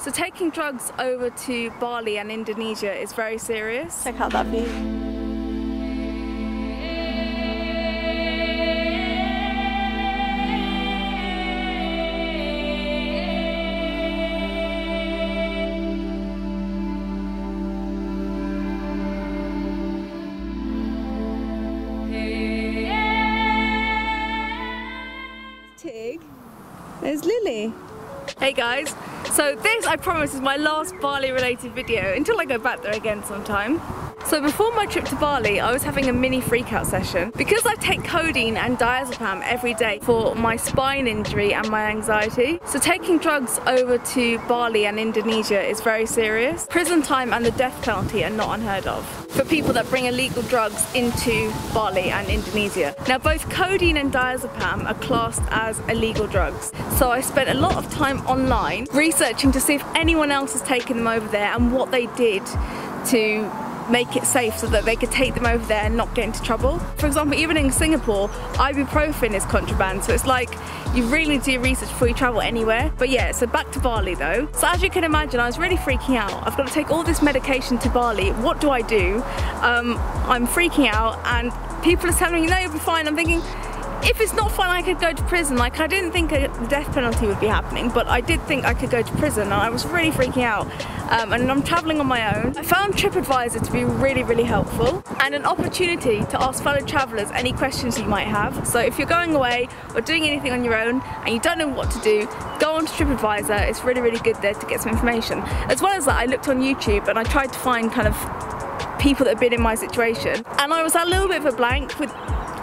So taking drugs over to Bali and Indonesia is very serious. Check out that view. Tig, there's Lily. Hey guys, so this I promise is my last Bali related video until I go back there again sometime. So before my trip to Bali, I was having a mini freakout session. Because I take codeine and diazepam every day for my spine injury and my anxiety, so taking drugs over to Bali and Indonesia is very serious. Prison time and the death penalty are not unheard of for people that bring illegal drugs into Bali and Indonesia. Now both codeine and diazepam are classed as illegal drugs, so I spent a lot of time online researching to see if anyone else has taken them over there and what they did to make it safe so that they could take them over there and not get into trouble. For example, even in Singapore, ibuprofen is contraband, so it's like you really need to do your research before you travel anywhere. But yeah, so back to Bali though. So as you can imagine, I was really freaking out. I've got to take all this medication to Bali. What do I do? I'm freaking out and people are telling me, no, you'll be fine. I'm thinking, if it's not fun, I could go to prison. Like, I didn't think the death penalty would be happening, but I did think I could go to prison, and I was really freaking out. And I'm traveling on my own. I found TripAdvisor to be really, really helpful, and an opportunity to ask fellow travelers any questions you might have. So if you're going away or doing anything on your own and you don't know what to do, go on to TripAdvisor. It's really, really good there to get some information. As well as that, I looked on YouTube and I tried to find kind of people that have been in my situation, and I was at a little bit of a blank with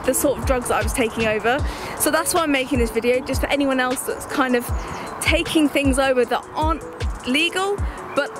the sort of drugs that I was taking over. So that's why I'm making this video, just for anyone else that's kind of taking things over that aren't legal but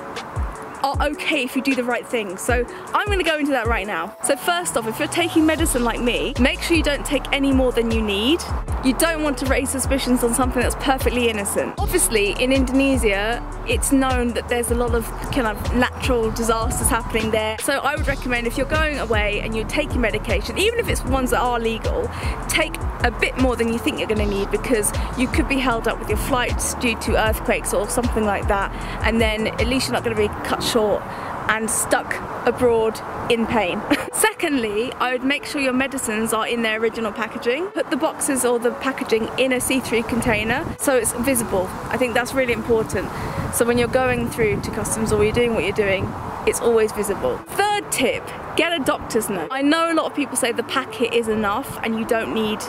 are okay if you do the right thing. So I'm going to go into that right now. So first off, if you're taking medicine like me, make sure you don't take any more than you need. You don't want to raise suspicions on something that's perfectly innocent. Obviously in Indonesia, it's known that there's a lot of kind of natural disasters happening there. So I would recommend, if you're going away and you're taking medication, even if it's ones that are legal, take a bit more than you think you're going to need, because you could be held up with your flights due to earthquakes or something like that, and then at least you're not going to be cut short and stuck abroad in pain. Secondly, I would make sure your medicines are in their original packaging. Put the boxes or the packaging in a see-through container so it's visible. I think that's really important. So when you're going through to customs or you're doing what you're doing, it's always visible. Third tip, get a doctor's note. I know a lot of people say the packet is enough and you don't need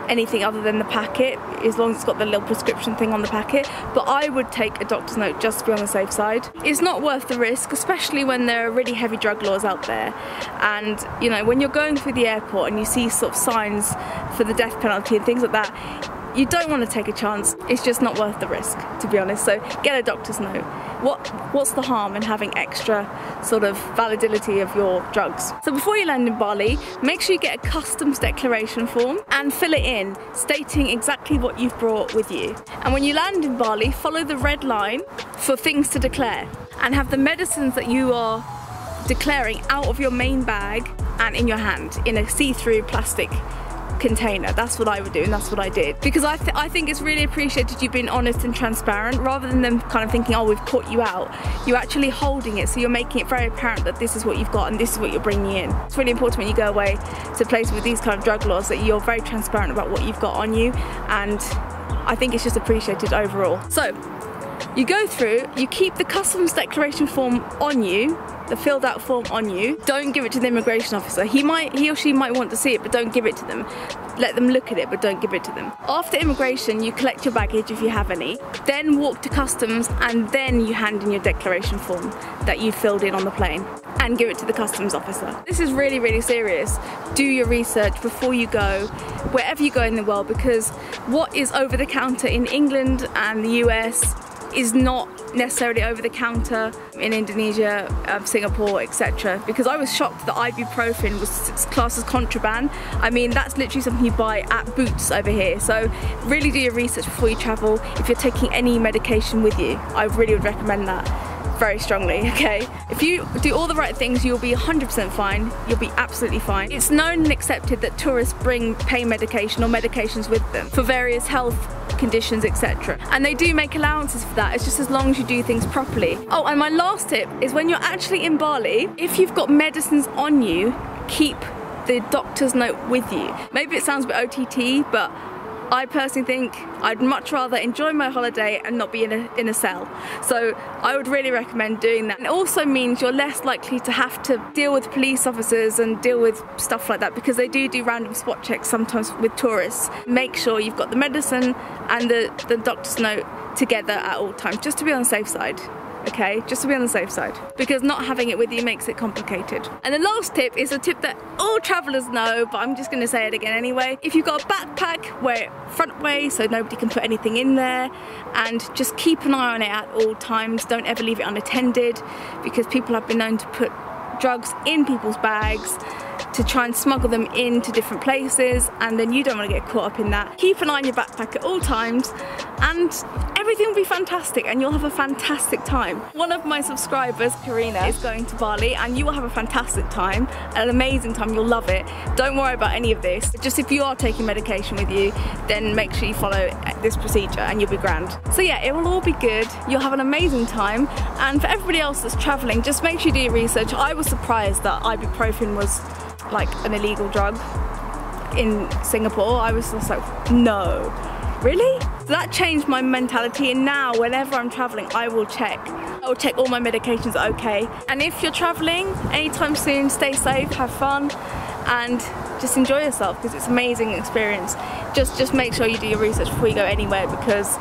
anything other than the packet, as long as it's got the little prescription thing on the packet, but I would take a doctor's note just to be on the safe side. It's not worth the risk, especially when there are really heavy drug laws out there, and you know, when you're going through the airport and you see sort of signs for the death penalty and things like that, you don't want to take a chance. It's just not worth the risk, to be honest. So get a doctor's note. What's the harm in having extra sort of validity of your drugs? So before you land in Bali, make sure you get a customs declaration form and fill it in, stating exactly what you've brought with you. And when you land in Bali, follow the red line for things to declare, and have the medicines that you are declaring out of your main bag and in your hand in a see-through plastic container. That's what I would do, and that's what I did, because I think it's really appreciated you being honest and transparent, rather than them kind of thinking, oh, we've caught you out. You're actually holding it, so you're making it very apparent that this is what you've got and this is what you're bringing in. It's really important when you go away to places with these kind of drug laws that you're very transparent about what you've got on you, and I think it's just appreciated overall. So you go through, you keep the customs declaration form on you, the filled out form on you. Don't give it to the immigration officer. He or she might want to see it, but don't give it to them. Let them look at it, but don't give it to them. After immigration, you collect your baggage if you have any, then walk to customs, and then you hand in your declaration form that you filled in on the plane and give it to the customs officer. This is really, really serious. Do your research before you go, wherever you go in the world, because what is over the counter in England and the US is not necessarily over the counter in Indonesia, Singapore, etc. Because I was shocked that ibuprofen was classed as contraband. I mean, that's literally something you buy at Boots over here. So really do your research before you travel. If you're taking any medication with you, I really would recommend that very strongly, okay? If you do all the right things, you'll be 100% fine. You'll be absolutely fine. It's known and accepted that tourists bring pain medication or medications with them for various health conditions, etc. And they do make allowances for that. It's just as long as you do things properly. Oh, and my last tip is when you're actually in Bali, if you've got medicines on you, keep the doctor's note with you. Maybe it sounds a bit OTT, but I personally think I'd much rather enjoy my holiday and not be in a cell. So I would really recommend doing that. It also means you're less likely to have to deal with police officers and deal with stuff like that, because they do random spot checks sometimes with tourists. Make sure you've got the medicine and the doctor's note together at all times, just to be on the safe side. Okay, just to be on the safe side, because not having it with you makes it complicated. And the last tip is a tip that all travellers know, but I'm just going to say it again anyway. If you've got a backpack, wear it front way so nobody can put anything in there, and just keep an eye on it at all times. Don't ever leave it unattended, because people have been known to put drugs in people's bags to try and smuggle them into different places, and then you don't want to get caught up in that. Keep an eye on your backpack at all times, and everything will be fantastic and you'll have a fantastic time. One of my subscribers, Karina, is going to Bali, and you will have a fantastic time, an amazing time, you'll love it. Don't worry about any of this. Just if you are taking medication with you, then make sure you follow this procedure and you'll be grand. So yeah, it will all be good. You'll have an amazing time. And for everybody else that's traveling, just make sure you do your research. I was surprised that ibuprofen was like an illegal drug in Singapore. I was just like, no, really? So that changed my mentality, and now whenever I'm traveling, I will check all my medications are okay. And if you're traveling anytime soon, stay safe, have fun, and just enjoy yourself, because it's an amazing experience. Just make sure you do your research before you go anywhere, because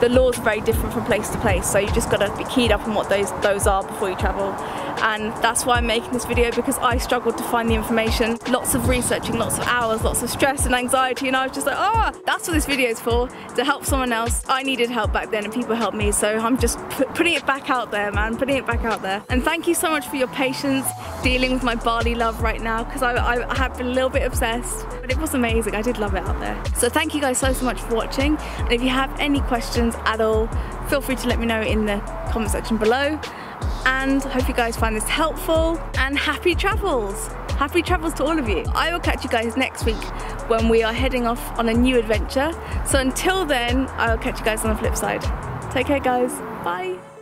the laws are very different from place to place, so you just got to be keyed up on what those are before you travel. And that's why I'm making this video, because I struggled to find the information. Lots of researching, lots of hours, lots of stress and anxiety, and I was just like, oh, that's what this video is for, to help someone else. I needed help back then and people helped me, so I'm just putting it back out there, man, putting it back out there. And thank you so much for your patience dealing with my Bali love right now, because I have been a little bit obsessed, but it was amazing. I did love it out there. So thank you guys so much for watching, and if you have any questions at all, feel free to let me know in the comment section below. And I hope you guys find this helpful, and happy travels! Happy travels to all of you. I will catch you guys next week when we are heading off on a new adventure. So until then, I will catch you guys on the flip side. Take care guys, bye!